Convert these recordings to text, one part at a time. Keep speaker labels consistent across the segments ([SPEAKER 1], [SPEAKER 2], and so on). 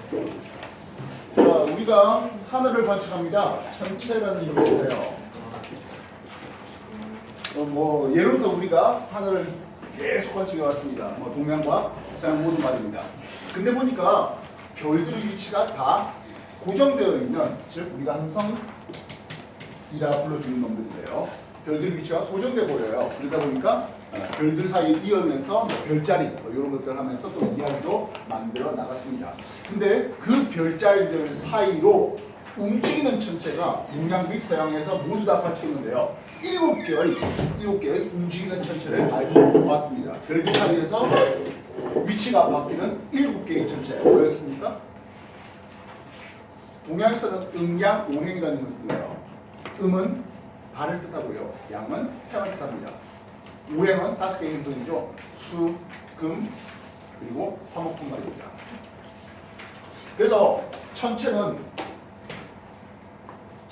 [SPEAKER 1] 자, 우리가 하늘을 관측합니다. 천체라는 얘기를 해요. 뭐 예로부터 우리가 하늘을 계속 관측해 왔습니다. 뭐 동양과 서양 모두 말입니다. 근데 보니까 별들의 위치가 다 고정되어 있는, 즉 우리가 항성이라 불러주는 놈들인데요. 별들의 위치가 고정돼 보여요. 그러다 보니까 별들 사이에 이으면서 뭐 별자리 이런 것들 하면서 또 이야기도 만들어 나갔습니다. 근데 그 별자리들 사이로 움직이는 천체가 동양비 서양에서 모두 다 관측했는데요. 7개의 움직이는 천체를 알고 왔습니다. 별들 사이에서 위치가 바뀌는 7개의 천체. 뭐였습니까? 동양에서는 음양 오행이라는 것을 쓰네요. 음은 달을 뜻하고요. 양은 태양을 뜻합니다. 오행은 5개의 행성이죠. 수, 금, 그리고 화목토 말입니다. 그래서 천체는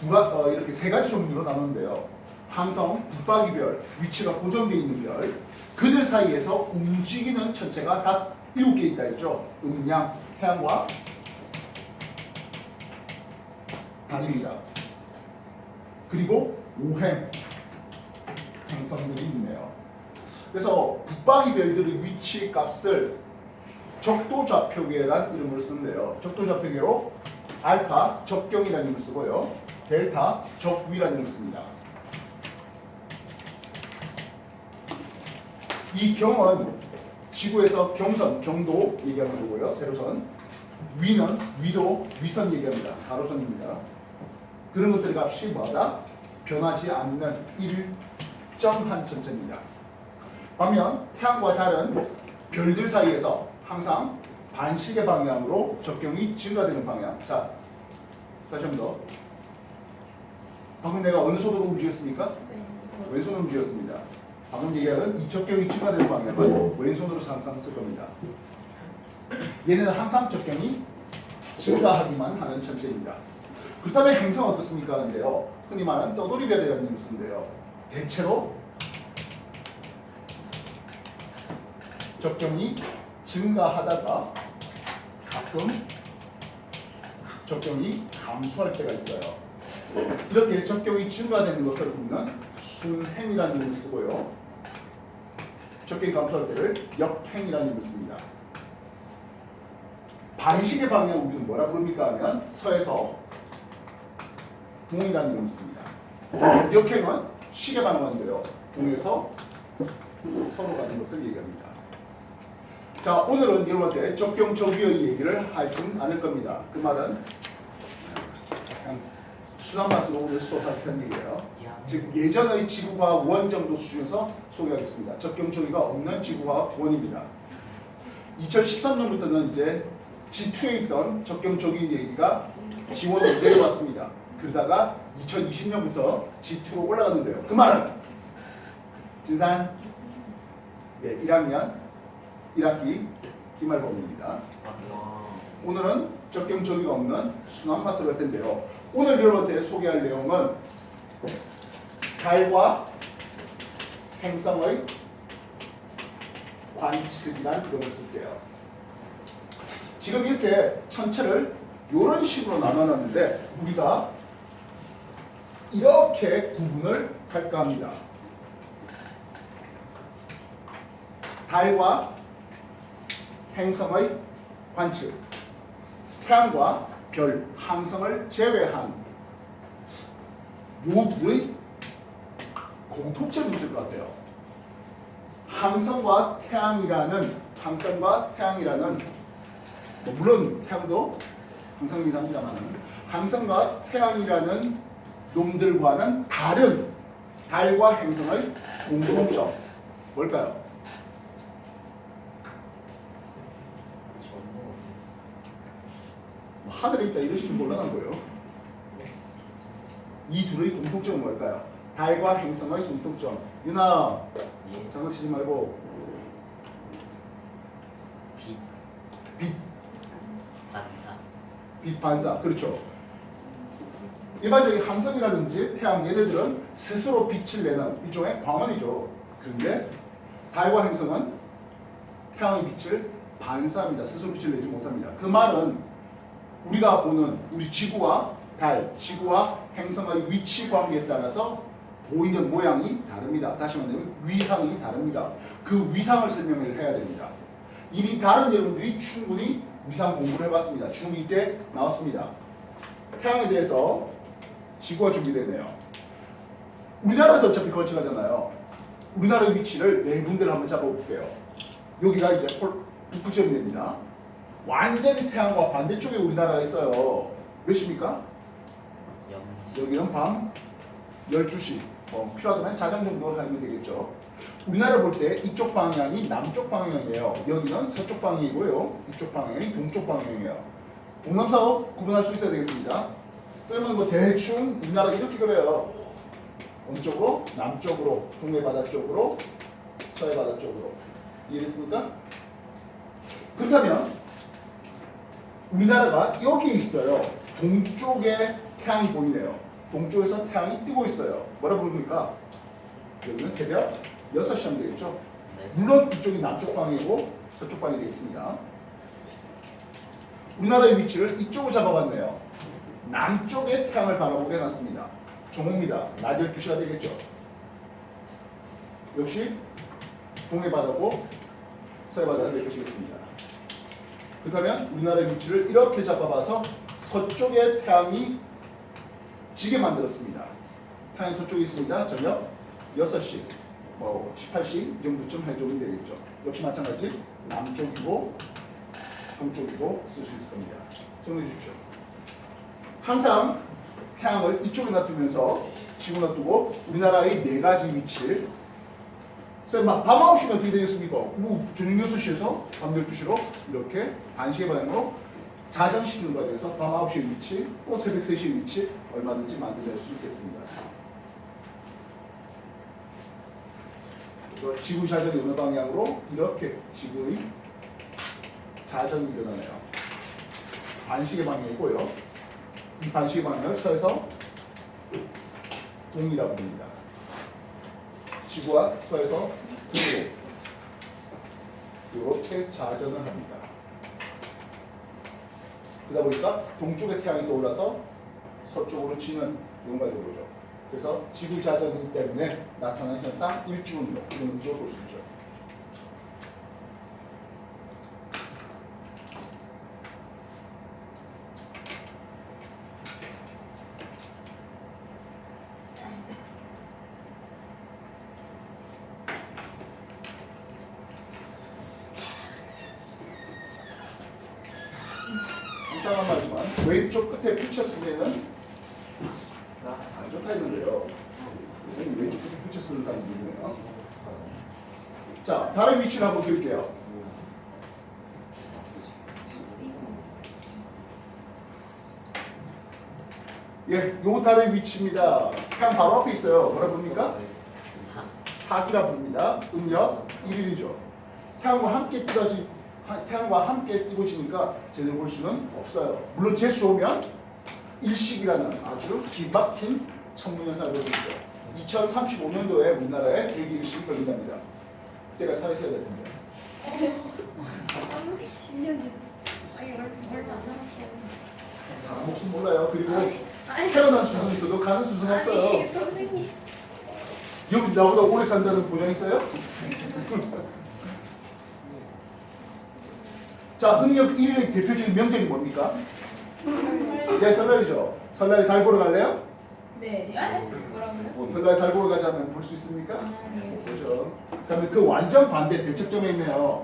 [SPEAKER 1] 이렇게 3가지 종류로 나누는데요. 항성, 붙박이별, 위치가 고정되어 있는 별, 그들 사이에서 움직이는 천체가 7개 있다 했죠. 음양, 태양과 달입니다. 그리고 오행, 행성들이 있네요. 그래서 붙박이별들의 위치 값을 적도좌표계란 이름을 쓰는데요. 적도좌표계로 알파, 적경이라는 이름을 쓰고요. 델타, 적위라는 이름을 씁니다. 이 경은 지구에서 경선, 경도 얘기하는 거고요. 세로선. 위는 위도, 위선 얘기합니다. 가로선입니다. 그런 것들의 값이 뭐다? 변하지 않는 일정한 천체입니다. 반면 태양과 달은 별들 사이에서 항상 반시계 방향으로 적경이 증가되는 방향. 자, 다시 한 번 더. 방금 내가 어느 손으로 움직였습니까? 왼손으로 움직였습니다. 방금 얘기하는 이 적경이 증가되는 방향은 왼손으로 항상 쓸 겁니다. 얘네는 항상 적경이 증가하기만 하는 천체입니다. 그렇다면 행성은 어떻습니까? 근데요, 흔히 말하는 떠돌이별이라는 이름을 쓰는데요. 대체로 적경이 증가하다가 가끔 적경이 감소할 때가 있어요. 이렇게 적경이 증가되는 것을 우리는 순행이라는 이름을 쓰고요. 적경이 감소할 때를 역행이라는 이름을 씁니다. 반시계 방향 우리는 뭐라 부릅니까 하면 서에서 동이라는 이름을 씁니다. 역행은 시계 방향인데요. 동에서 서로 가는 것을 얘기합니다. 자, 오늘은 여러분한테 적경 적위의 얘기를 하진 않을 겁니다. 그 말은 그냥 순한 맛으로 오늘 수업할 얘기예요. 즉 예전의 지구과학 원 정도 수준에서 소개하겠습니다. 적경 적위가 없는 지구과학 원입니다. 2013년부터는 이제 G2에 있던 적경 적위 얘기가 G1으로 내려왔습니다. 그러다가 2020년부터 G2로 올라갔는데요. 그 말은 진산 1학년 1학기 기말범입니다. 오늘은 적경 적위가 없는 순환 맛을 할 텐데요. 오늘 여러분한테 소개할 내용은 달과 행성의 관측이란 그런 걸 쓸게요. 지금 이렇게 천체를 이런 식으로 나눠놨는데 우리가 이렇게 구분을 할까 합니다. 달과 행성의 관측, 태양과 별, 항성을 제외한 요 둘의 공통점이 있을 것 같아요. 항성과 태양이라는 물론 태양도 항성이랍니다만 항성과 태양이라는 놈들과는 다른 달과 행성의 공통점 뭘까요? 하늘에 있다 이러시면 곤란한 거예요. 이 둘의 공통점은 뭘까요? 달과 행성의 공통점. 유나, 장난치지 말고. 빛
[SPEAKER 2] 반사.
[SPEAKER 1] 빛 반사. 그렇죠. 일반적인 항성이라든지 태양 얘네들은 스스로 빛을 내는 일종의 광원이죠. 그런데 달과 행성은 태양의 빛을 반사합니다. 스스로 빛을 내지 못합니다. 그 말은 우리가 보는 우리 지구와 달, 지구와 행성의 위치 관계에 따라서 보이는 모양이 다릅니다. 다시 말하면 위상이 다릅니다. 그 위상을 설명을 해야 됩니다. 이미 다른 여러분들이 충분히 위상 공부를 해봤습니다. 중2 때 나왔습니다. 태양에 대해서 지구가 준비되네요. 우리나라에서 어차피 거쳐가잖아요. 우리나라의 위치를 네 군데를 한번 잡아볼게요. 여기가 이제 북극점이 됩니다. 완전히 태양과 반대쪽에 우리나라가 있어요. 몇 시입니까? 여기는 밤 12시. 필요하다면 자정 정도 하면 되겠죠. 우리나라 볼 때 이쪽 방향이 남쪽 방향이에요. 여기는 서쪽 방향이고요. 이쪽 방향이 동쪽 방향이에요. 동남서로 구분할 수 있어야 되겠습니다. 쌤은 뭐 대충 우리나라 이렇게 그려요. 어느 쪽으로? 남쪽으로, 동해 바다 쪽으로, 서해 바다 쪽으로. 이해됐습니까? 그렇다면 우리나라가 여기 있어요. 동쪽에 태양이 보이네요. 동쪽에서 태양이 뜨고 있어요. 뭐라 부릅니까? 여기는 새벽 6시 하면 되겠죠?
[SPEAKER 2] 네.
[SPEAKER 1] 물론 이쪽이 남쪽 방이고 서쪽 방이 되겠습니다. 우리나라의 위치를 이쪽으로 잡아봤네요. 남쪽에 태양을 바라보게 해놨습니다. 종호입니다. 낮 12시가 되겠죠? 역시 동해 바다고 서해 바다가 될 것이겠습니다. 그렇다면 우리나라의 위치를 이렇게 잡아봐서 서쪽에 태양이 지게 만들었습니다. 태양이 서쪽에 있습니다. 저녁 6시, 18시 이 정도쯤 해주면 되겠죠. 역시 마찬가지 남쪽이고 동쪽이고 쓸 수 있을 겁니다. 정리해 주십시오. 항상 태양을 이쪽에 놔두면서 지구 놔두고 우리나라의 네 가지 위치를 밤 9시면 어떻게 되겠습니까? 저녁 6시에서 밤 12시로 이렇게 반시계 방향으로 자전시키는 과정에서 밤 9시의 위치, 또 새벽 3시의 위치 얼마든지 만들어낼 수 있겠습니다. 지구 자전이 어느 방향으로 이렇게 지구의 자전이 일어나네요. 반시계 방향이고요. 이 반시계 방향을 서에서 동이라고 부릅니다. 지구와 서에서 동으로 이렇게 자전을 합니다. 그러다 보니까 동쪽의 태양이 떠올라서 서쪽으로 지는 용가가 되죠. 그래서 지구 자전이기 때문에 나타나는 현상 일주운동 이런 음식으로 볼 수 있죠. 이상한 말이지만 왼쪽 끝에 붙였으면은 안 좋다 했는데요. 왼쪽 끝에 붙여 쓰는 사람들이 있네요. 자, 달의 위치를 한번 그릴게요. 예, 요 달의 위치입니다. 태양 바로 앞에 있어요. 뭐라 부릅니까? 사기라 부릅니다. 음력 1일이죠. 태양과 함께 뜨고지니까 제대로 볼 수는 없어요. 물론 재수 좋으면 일식이라는 아주 기막힌 천문현상을 볼 수 있죠. 2035년도에 우리나라에 대기 일식이 걸린답니다. 그때가 살아있어야 될 텐데.
[SPEAKER 3] 10년이 얼마 안 남았어요.
[SPEAKER 1] 사람 목숨 몰라요. 그리고 태어난 수순 있어도 가는 수순 없어요.
[SPEAKER 3] 아니, 선생님.
[SPEAKER 1] 여기 나보다 오래 산다는 보장 있어요? 자, 음력 1일의 대표적인 명절이 뭡니까? 네, 설날이죠. 설날에 달 보러 갈래요?
[SPEAKER 3] 네, 뭐라고요?
[SPEAKER 1] 설날에 달 보러 가자면 볼 수 있습니까?
[SPEAKER 3] 아니에요.
[SPEAKER 1] 그렇죠. 그다음에 그 완전 반대 대척점에 있네요.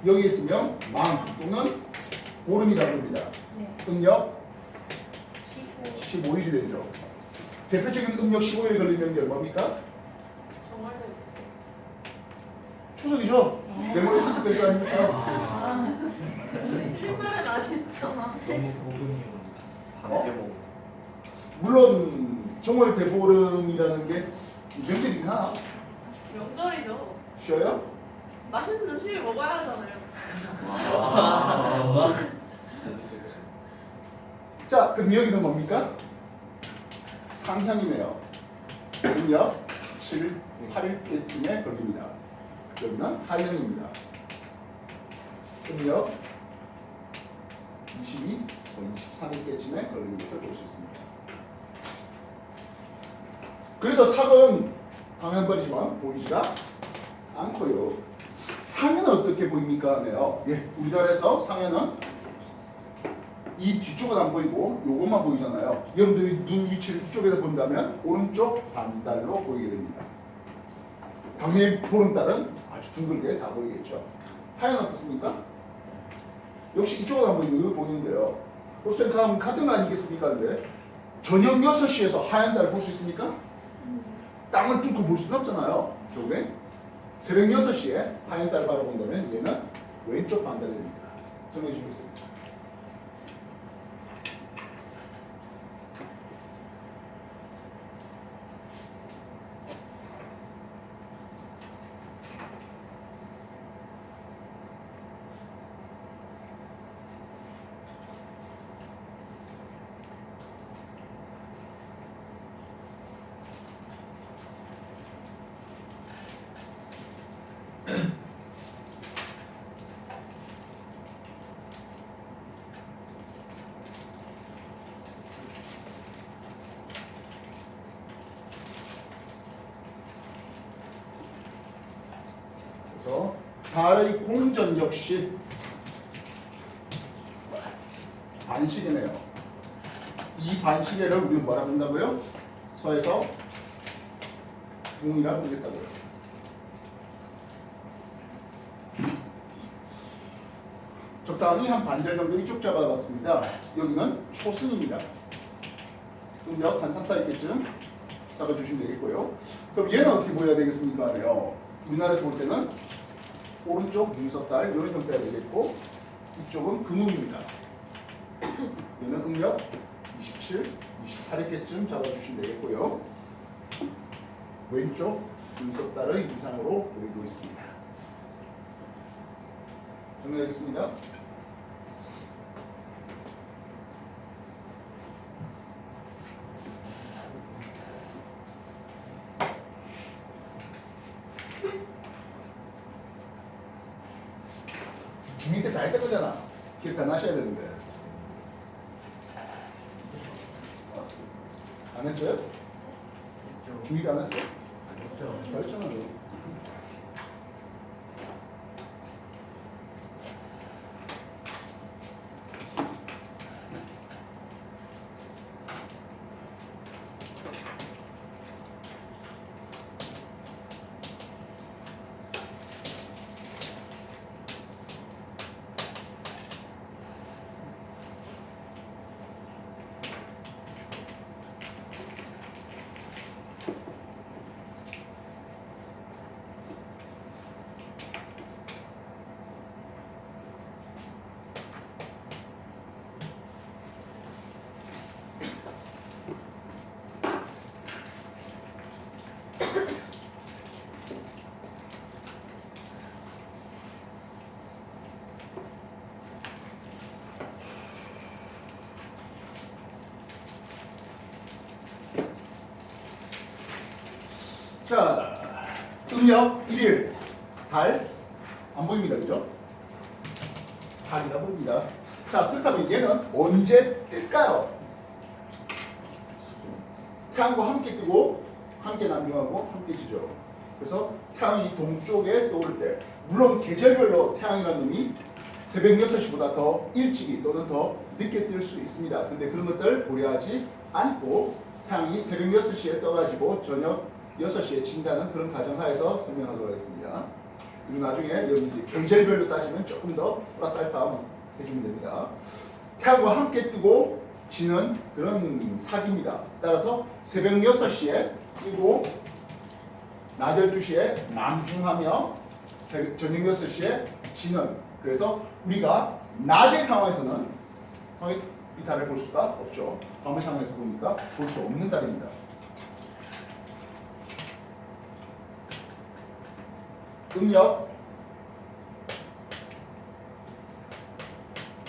[SPEAKER 1] 여기 있으면 망 또는 보름이라고 합니다.
[SPEAKER 3] 네.
[SPEAKER 1] 음력
[SPEAKER 3] 15.
[SPEAKER 1] 15일이 되죠. 대표적인 음력 15일에 걸린 명절 뭡니까?
[SPEAKER 3] 정말요?
[SPEAKER 1] 추석이죠. 내모레 추석 될 거 아닙니까?
[SPEAKER 3] 출발은 안 했잖아.
[SPEAKER 2] 너무 고금이요. 밤새 먹고.
[SPEAKER 1] 물론 정월 대보름이라는 게 명절이긴 하나?
[SPEAKER 4] 명절이죠.
[SPEAKER 1] 쉬어요?
[SPEAKER 4] 맛있는 음식을 먹어야 하잖아요.
[SPEAKER 1] 자, 그럼 여기는 뭡니까? 상향이네요. 음력 7, 8일쯤에 걸립니다. 여기는 하향입니다. 음력 22, 23일께쯤에 걸리는 것을 볼 수 있습니다. 그래서 sak은 방향벌이지만 보이지가 않고요. 상해는 어떻게 보입니까? 네요. 예, 우리나라에서 상해는 이 뒤쪽은 안 보이고 요것만 보이잖아요. 여러분들이 눈 위치를 이쪽에서 본다면 오른쪽 반달로 보이게 됩니다. 당연히 보름달은 아주 둥글게 다 보이겠죠. 하얀 어떻습니까? 역시 이쪽은 안 보이고 이거 보이는데요. 선생님 같은 거 아니겠습니까? 근데 저녁 6시에서 하얀 달 볼 수 있습니까? 땅을 뚫고 볼 수는 없잖아요. 결국엔 새벽 6시에 하얀 달을 바라본다면 얘는 왼쪽 반달이 됩니다. 정리해 주겠습니다. 그래서 달의 공전 역시 반시계네요. 이 반시계를 우리는 뭐라 부른다고요? 서에서 동이라 부르겠다고요. 적당히 한 반절 정도 이쪽 잡아봤습니다. 여기는 초승입니다. 음력 한 3, 4일쯤 잡아주시면 되겠고요. 그럼 얘는 어떻게 보여야 되겠습니까? 네요. 우리나라에서 볼 때는 오른쪽 눈썹달 이런 형태가 되겠고 이쪽은 금음입니다. 얘는 음력 27, 28일께쯤 잡아주시면 되겠고요. 왼쪽 눈썹달의 위상으로 보이고 있습니다. 정리하겠습니다. 중2 때 다 했던 거잖아. 기억 다 나셔야 되는데. 안 했어요? 중2 때 안 했어요? 다 했잖아요. 자, 음력 1일 달 안 보입니다. 그죠? 4기가 보입니다. 자, 그렇다면 얘는 언제 뜰까요? 태양과 함께 뜨고 함께 남중하고 함께 지죠. 그래서 태양이 동쪽에 떠올 때 물론 계절별로 태양이라는 놈이 새벽 6시보다 더 일찍이 또는 더 늦게 뜰 수 있습니다. 근데 그런 것들 고려하지 않고 태양이 새벽 6시에 떠가지고 저녁 6시에 진다는 그런 가정하에서 설명하도록 하겠습니다. 그리고 나중에 여기 이제 계절별로 따지면 조금 더 플러스 알파 해주면 됩니다. 태양과 함께 뜨고 지는 그런 사기입니다. 따라서 새벽 6시에 뜨고 낮 12시에 남중하며 저녁 6시에 지는, 그래서 우리가 낮의 상황에서는 이 달을 볼 수가 없죠. 밤의 상황에서 보니까 볼 수 없는 달입니다. 음력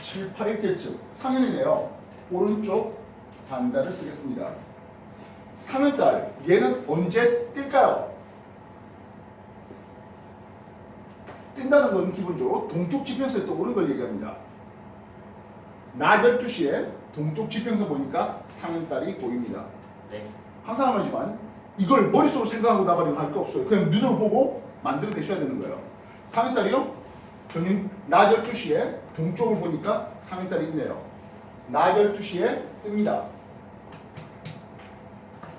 [SPEAKER 1] 7, 8일께쯤 상현이네요. 오른쪽 반달을 쓰겠습니다. 상현달, 얘는 언제 뜰까요? 뜬다는 건 기본적으로 동쪽 지평선에 떠오르는 걸 얘기합니다. 낮 12시에 동쪽 지평선 보니까 상현달이 보입니다.
[SPEAKER 2] 네.
[SPEAKER 1] 항상 하지만 이걸 머릿속으로 생각하고 나발이고 할 거 없어요. 그냥 눈으로 보고 만들어내셔야 되는 거예요. 상현달이요? 저는 낮 12시에 동쪽을 보니까 상현달이 있네요. 낮 12시에 뜹니다.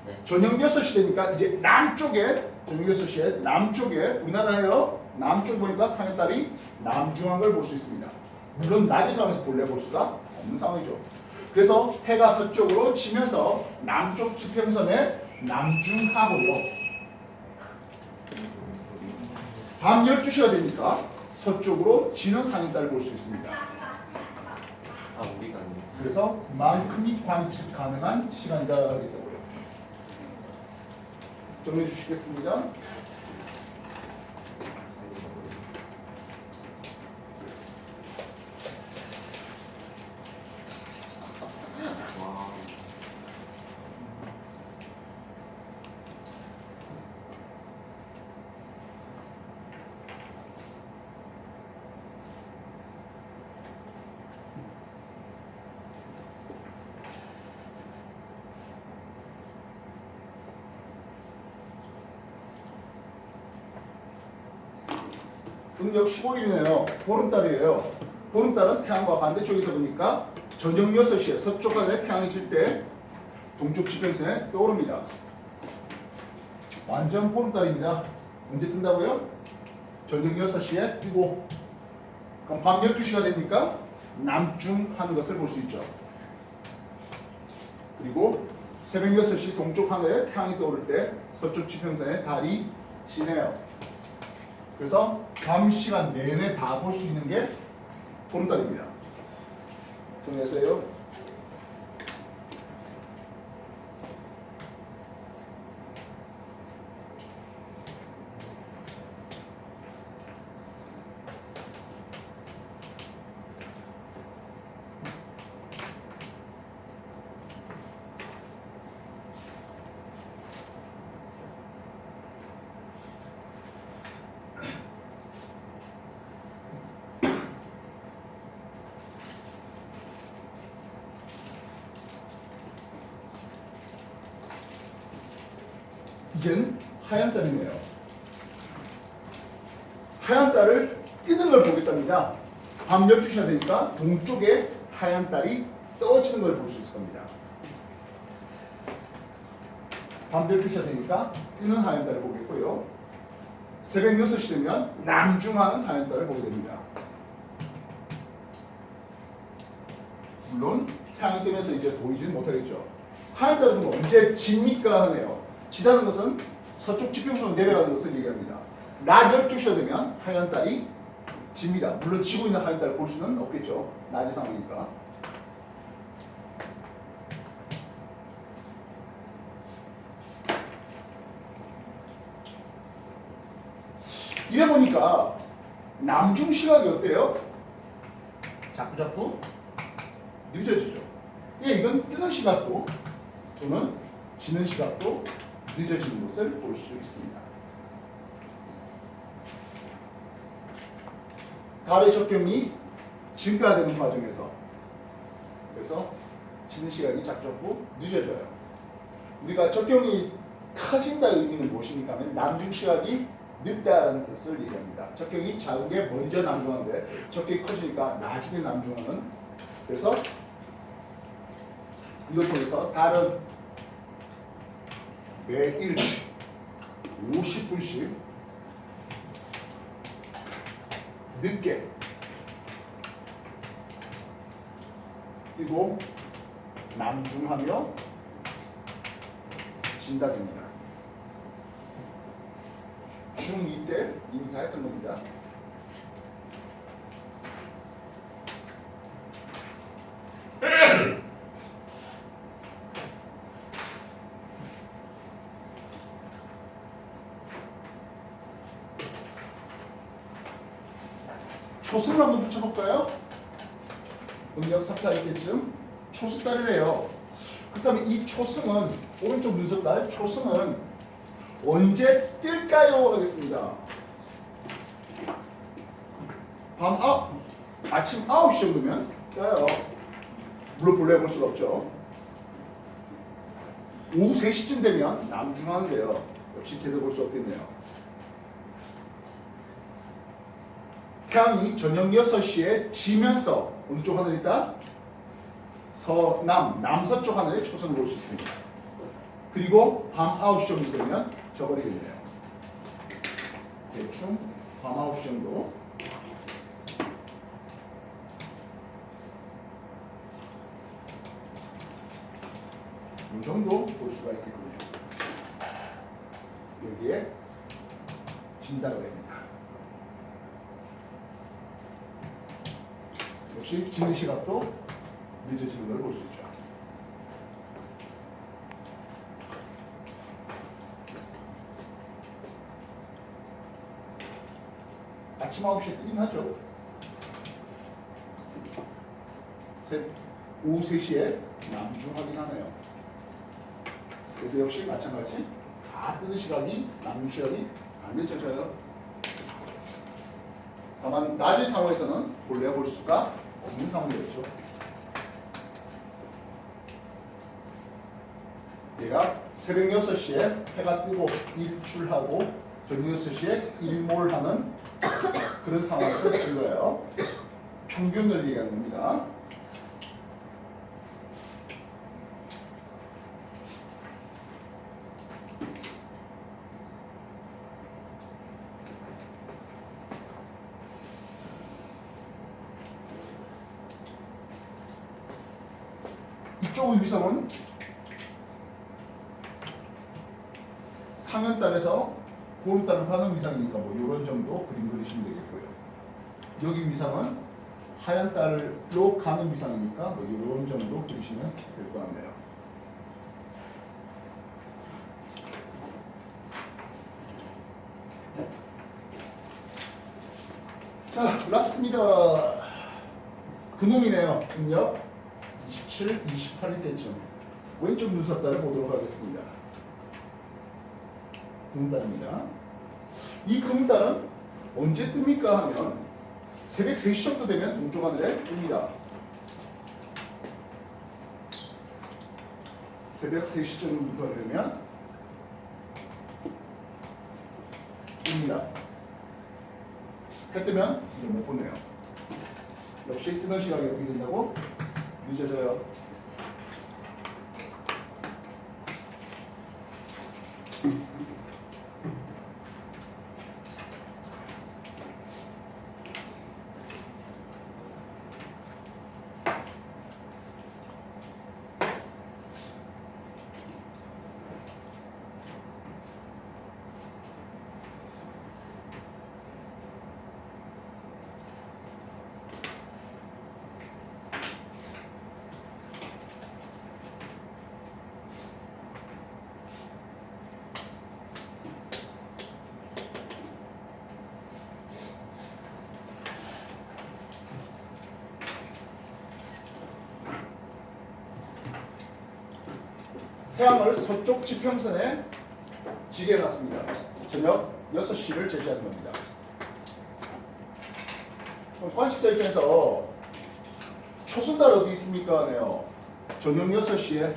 [SPEAKER 2] 네.
[SPEAKER 1] 저녁 6시 되니까 이제 남쪽에 저녁 6시에 남쪽에 우리나라에요. 남쪽 보니까 상현달이 남중한 걸 볼 수 있습니다. 물론 낮의 상황에서 본래 볼 수가 없는 상황이죠. 그래서 해가 서쪽으로 치면서 남쪽 지평선에 남중하고요. 밤 12시가 되니까 서쪽으로 지는 상현달을 볼 수 있습니다.
[SPEAKER 2] 아 우리가 아니에요.
[SPEAKER 1] 그래서 그만큼이 관측 가능한 시간이다 하겠다고요. 정리해 주시겠습니다.
[SPEAKER 2] 와.
[SPEAKER 1] 음력 15일이네요. 보름달이에요. 보름달은 태양과 반대쪽에 있다 보니까 저녁 6시에 서쪽 하늘에 태양이 질 때 동쪽 지평선에 떠오릅니다. 완전 보름달입니다. 언제 뜬다고요? 저녁 6시에 뜨고 그럼 밤 12시가 되니까 남중하는 것을 볼 수 있죠. 그리고 새벽 6시 동쪽 하늘에 태양이 떠오를 때 서쪽 지평선에 달이 지네요. 그래서 밤 시간 내내 다 볼 수 있는 게 보름달입니다. 정리하세요. 이젠 하얀 달이네요. 하얀 달을 뜨는 걸 보겠답니다. 밤 12시가 되니까 동쪽에 하얀 달이 떠지는 걸 볼 수 있을 겁니다. 밤 12시가 되니까 뜨는 하얀 달을 보겠고요. 새벽 6시 되면 남중하는 하얀 달을 보게 됩니다. 물론 태양이 뜨면서 이제 보이지는 못하겠죠. 하얀 달은 언제 집니까 하네요. 지다는 것은 서쪽 지평선으로 내려가는 것을 얘기합니다. 낮 12시가 되면 하얀 달이 집니다. 물론 지고 있는 하얀 달을 볼 수는 없겠죠. 낮의 상황이니까. 이래 보니까 남중 시각이 어때요? 자꾸자꾸 늦어지죠. 예, 이건 뜨는 시각도 또는 지는 시각도 늦어지는 것을 볼 수 있습니다. 달의 적경이 증가되는 과정에서 그래서 지는 시각이 자꾸 늦어져요. 우리가 적경이 커진다의 의미는 무엇입니까? 하면 남중 시각이 늦다라는 뜻을 얘기합니다. 적경이 작은 게 먼저 남중하는데 적경이 커지니까 나중에 남중하는. 그래서 이걸 통해서 달은 매일 50분씩 늦게 뜨고 남중하며 진다됩니다. 중2 때 이미 다 했던 겁니다. 초승을 한번 붙여볼까요? 음력 3,4일 때쯤 초승달이래요. 그렇다면 이 초승은 오른쪽 눈썹달 초승은 언제 뜰까요? 하겠습니다. 아침 9시 정도면 떠요. 물론 본래 볼 수가 없죠. 오후 3시쯤 되면 남중하는데요. 역시 제대로 볼 수 없겠네요. 태양이 저녁 6시에 지면서 어느 쪽 하늘에 있다? 서남, 남서쪽 하늘에 초선을 볼 수 있습니다. 그리고 밤 9시 정도 되면 져버리겠네요. 대충 밤 9시 정도. 이 정도 볼 수가 있겠군요. 여기에 진다가 됩니다. 역시 지는 시각도 늦어지는 걸 볼 수 있죠. 아침 9시에 뜨긴 하죠. 오후 3시에 남중 확인하네요. 그래서 역시 마찬가지 다 뜨는 시각이 남중 시각이 안 늦춰져요. 다만 낮의 상황에서는 본래 볼 수가 없는 상황이었죠. 얘가 새벽 6시에 해가 뜨고 일출하고 저녁 6시에 일몰하는 그런 상황에서 뜬 거예요. 평균을 얘기하는 겁니다. 이쪽 위성은 상현달에서 보름달을 가는 위상이니까 뭐 이런 정도 그림 그리시면 되겠고요. 여기 위상은 하얀달로 가는 위상이니까 뭐 이런 정도 그리시면 될 것 같네요. 자, 라스트입니다. 그놈이네요. 음력 27, 28일 때쯤 왼쪽 눈썹달을 보도록 하겠습니다. 금달입니다. 이 금달은 언제 뜹니까 하면 새벽 3시 정도 되면 동쪽 하늘에 뜹니다. 새벽 3시 정도 되면 뜹니다. 해 뜨면 이제 못 보네요. 역시 뜨는 시각이 어떻게 된다고? 늦어져요. 태양을 서쪽 지평선에 지게 해놨습니다. 저녁 6시를 제시하는 겁니다. 관측자 입장에서 초승달 어디 있습니까? 네요. 저녁 6시에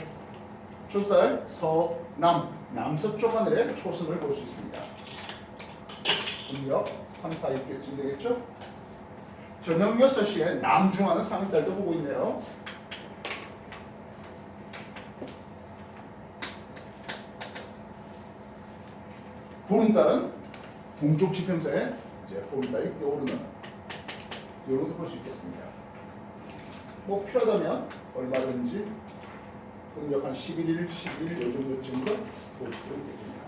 [SPEAKER 1] 초승달 서남, 남서쪽 하늘에 초승을 볼 수 있습니다. 음력 3, 4일께쯤 되겠죠? 저녁 6시에 남중하는 상달도 보고 있네요. 보름달은 동쪽 지평선에 이제 보름달이 떠오르는 이런 것도 볼 수 있겠습니다. 뭐 필요하다면 얼마든지 음력 한 11일, 12일 이 정도쯤도 볼 수도 있겠습니다.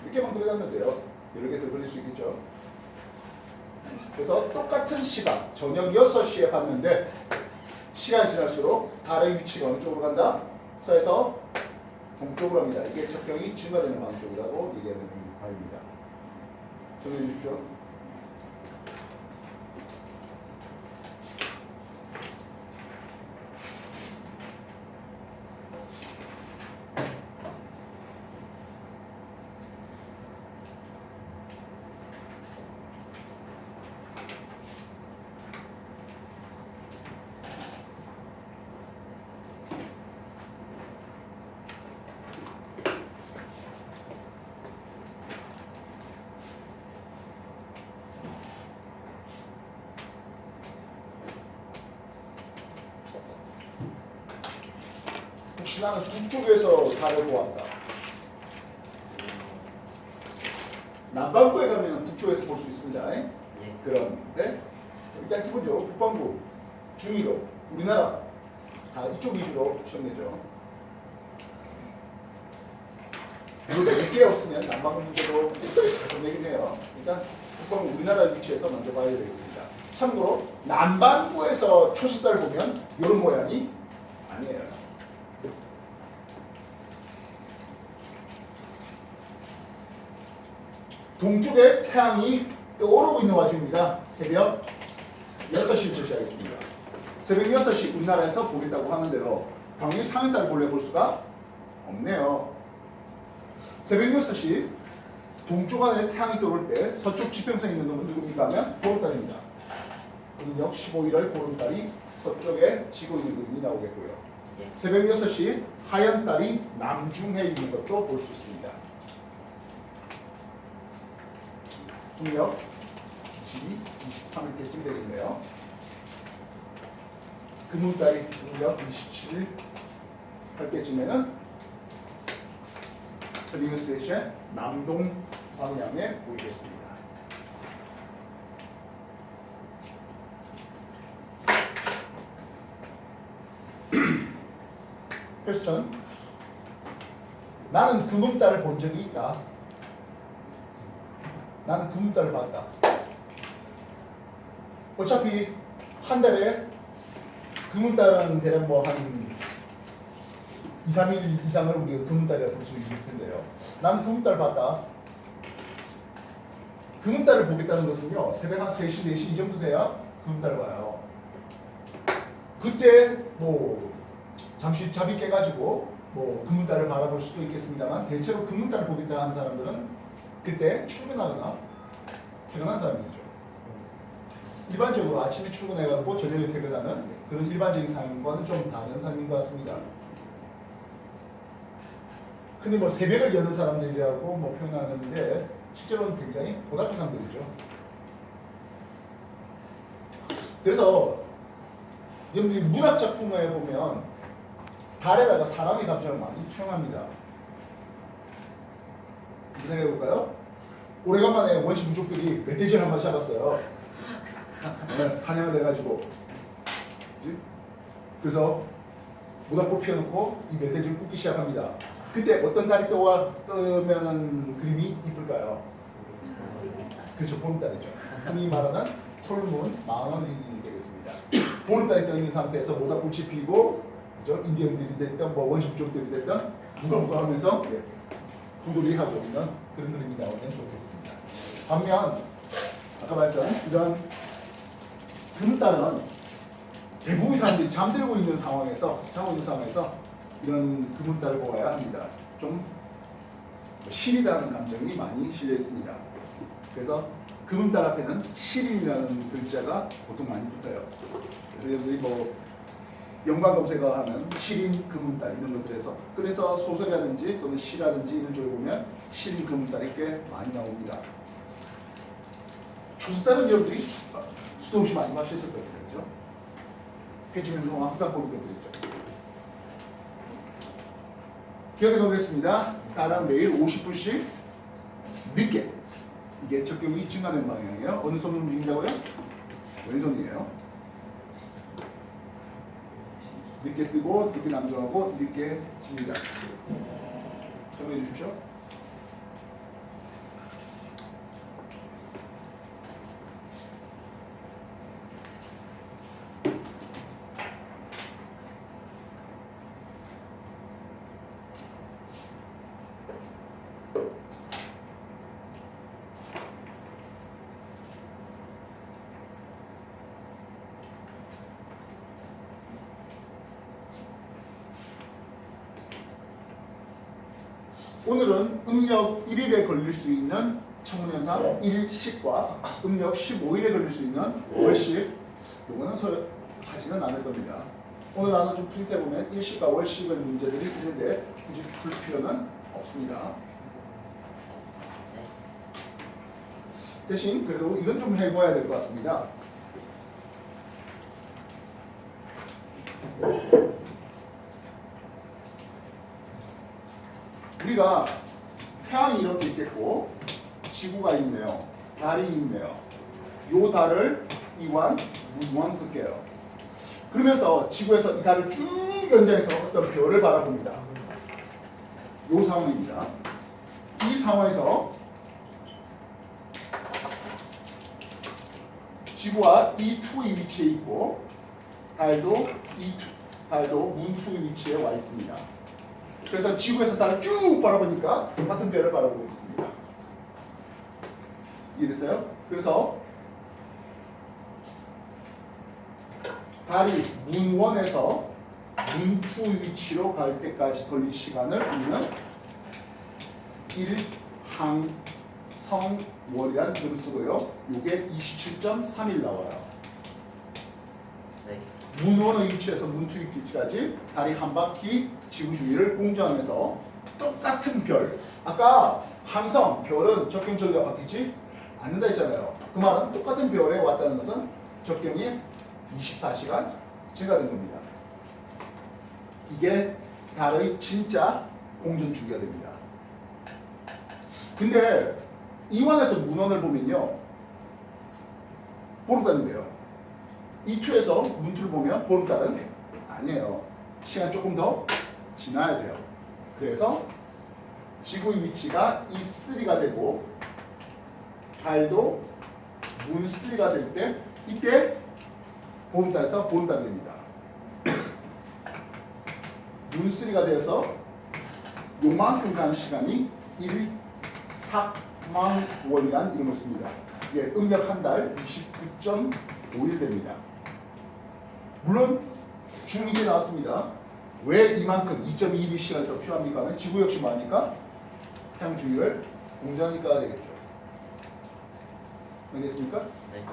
[SPEAKER 1] 이렇게만 그려놨는데요. 여러 개 더 그릴 수 있겠죠. 그래서 똑같은 시각, 저녁 6시에 봤는데 시간이 지날수록 달의 위치가 어느 쪽으로 간다? 서에서 동쪽으로 합니다. 이게 적경이 증가되는 방쪽이라고 얘기하는 바입니다. 정리해 주십시오. 혹시 나는 북쪽에서 달을 보았다. 남반구에 가면 북쪽에서 볼 수 있습니다.
[SPEAKER 2] 네.
[SPEAKER 1] 그런데 일단 기본적으로 북반구, 중위로, 우리나라 다 이쪽 위주로 시험 내죠. 이거 4개 없으면 남반구 문제도 좀 내긴 해요. 일단 북반구 우리나라 위치에서 먼저 봐야 되겠습니다. 참고로 남반구에서 초시달을 보면 이런 모양이 아니에요. 동쪽에 태양이 떠오르고 있는 와중입니다. 새벽 6시 제시하겠습니다. 새벽 6시 우리나라에서 보겠다고 하는 대로 당연히 상해달을 본래 볼 수가 없네요. 새벽 6시 동쪽 안에 태양이 떠오를 때 서쪽 지평선에 있는 놈은 누굽니까 하면 보름달입니다. 음력 15일의 보름달이 서쪽에 지고 있는 그림이 나오겠고요. 새벽 6시 하얀 달이 남중해 있는 것도 볼 수 있습니다. 음력 22, 23일때쯤 되겠네요. 금운달이 음력 27일 할 때쯤에는 트리우스의 남동 방향에 보이겠습니다. 퀘스천. 나는 금음달을 본 적이 있다. 나는 금음달을 봤다. 어차피 한 달에 금음달은 대략 뭐 한 2, 3일 이상을 우리가 금음달이라고 볼 수 있을 텐데요. 나는 금음달 봤다. 금음달을 보겠다는 것은요, 새벽 한 3시, 4시 이 정도 돼야 금음달을 봐요. 그때 뭐 잠시 잠이 깨가지고 뭐 금음달을 바라볼 수도 있겠습니다만, 대체로 금음달을 보겠다 하는 사람들은 그때 출근하거나 퇴근한 사람이죠. 일반적으로 아침에 출근해가지고 저녁에 퇴근하는 그런 일반적인 삶과는 좀 다른 삶인 것 같습니다. 근데 뭐 새벽을 여는 사람들이라고 뭐 표현하는데 실제로는 굉장히 고달픈 사람들이죠. 그래서 여러분들이 문학 작품에 보면 달에다가 사람의 감정을 많이 투영합니다. 생각해 볼까요? 오래간만에 원시 부족들이 멧돼지를 한 마리 잡았어요. 사냥을 해가지고. 그치? 그래서 모닥불 피워놓고 이 멧돼지를 굽기 시작합니다. 그때 어떤 달이 뜨면 그림이 이쁠까요? 그렇죠, 보름달이죠. 흔히 말하는 톨문 망원이 되겠습니다. 보름달이 떠 있는 상태에서 모닥불이 피고, 그죠? 인디언들이 됐든 뭐 원시부족들이 됐든 누가 하면서 후돌이 하고 있는 그런 그림이 나오면 좋겠습니다. 반면 아까 말했던 이런 금달은 대부분 사람들이 잠들고 있는 상황에서 이런 금은달을 보아야 합니다. 좀 실이라는 감정이 많이 실려 있습니다. 그래서 금은달 앞에는 실인이라는 글자가 보통 많이 붙어요. 그래서 여러분들이 뭐 연관 검색어하면 실인 금은달 이런 것들에서, 그래서 소설이라든지 또는 시라든지 이런 쪽에 보면 실인 금은달이 꽤 많이 나옵니다. 추수달은 여러분들이 수도 없이 많이 마셨을 거예요. 그렇죠? 해지면서 항상 보는 것들이죠. 기억해 놓겠습니다. 따라 매일 50분씩 늦게, 이게 적격이 증가되는 방향이에요. 어느 손으로 움직인다고요? 왼손이에요. 늦게 뜨고 늦게 남동하고 늦게 집니다. 정리해 주십시오. 오늘은 음력 1일에 걸릴 수 있는 천문현상 일식과 음력 15일에 걸릴 수 있는 월식, 이거는 하지는 않을 겁니다. 오늘 나눠 좀 풀 때 보면 일식과 월식의 문제들이 있는데 굳이 풀 필요는 없습니다. 대신 그래도 이건 좀 해봐야 될 것 같습니다. 우리가 태양이 이렇게 있겠고 지구가 있네요. 달이 있네요. 요 달을 이완, 문원 쓸게요. 그러면서 지구에서 이 달을 쭉 연장해서 어떤 별을 바라봅니다. 요 상황입니다. 이 상황에서 지구와 E2의 위치에 있고 달도 문2의 위치에 와 있습니다. 그래서 지구에서 달을 쭉 바라보니까 같은 별을 바라보고 있습니다. 이해됐어요? 그래서 달이 문1에서 문2 위치로 갈 때까지 걸린 시간을 우리는 일항성월이라는 이름을 쓰고요. 이게 27.3일 나와요.
[SPEAKER 2] 네.
[SPEAKER 1] 문1의 위치에서 문2 위치까지 달이 한 바퀴 지구 주위를 공전하면서 똑같은 별. 아까 항성, 별은 적경 저기가 바뀌지 않는다 했잖아요. 그 말은 똑같은 별에 왔다는 것은 적경이 24시간 증가된 겁니다. 이게 달의 진짜 공전 주기가 됩니다. 근데 이완에서 문원을 보면요, 보름달인데요. E2에서 문2를 보면 보름달은 아니에요. 시간 조금 더 지나야 돼요. 그래서 지구의 위치가 E3가 되고 달도 문3가 될 때 이때 보름달에서 보름달이 됩니다. 문3가 되어서 요만큼 가는 시간이 1삭망월이라는 이름을 씁니다. 예, 음력 한 달 29.5일 됩니다. 물론 중2에 나왔습니다. 왜 이만큼 2.21 시간이 더 필요합니까? 하면 지구 역시 뭐하니까? 태양 주위를 공전하니까 되겠죠. 알겠습니까?
[SPEAKER 2] 네.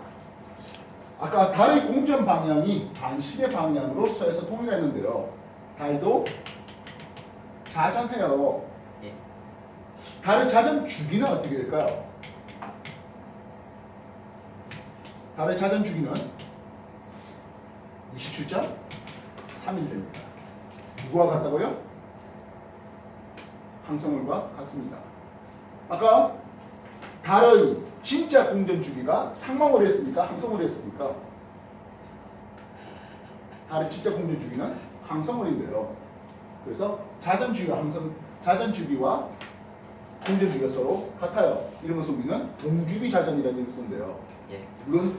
[SPEAKER 1] 아까 달의 공전 방향이 반시계 방향으로 서에서 동일했는데요. 달도 자전해요.
[SPEAKER 2] 예.
[SPEAKER 1] 달의 자전 주기는 어떻게 될까요? 달의 자전 주기는 27.3일 됩니다. 누구와 같다고요? 항성월과 같습니다. 아까 달의 진짜 공전 주기가 상망월이었습니까? 항성월이었습니까? 달의 진짜 공전 주기는 항성월인데요. 그래서 자전 주기와 공전 주기가 서로 같아요. 이런 것을 우리는 동주기 자전이라는 얘기를 쓰는데요.
[SPEAKER 2] 예.
[SPEAKER 1] 물론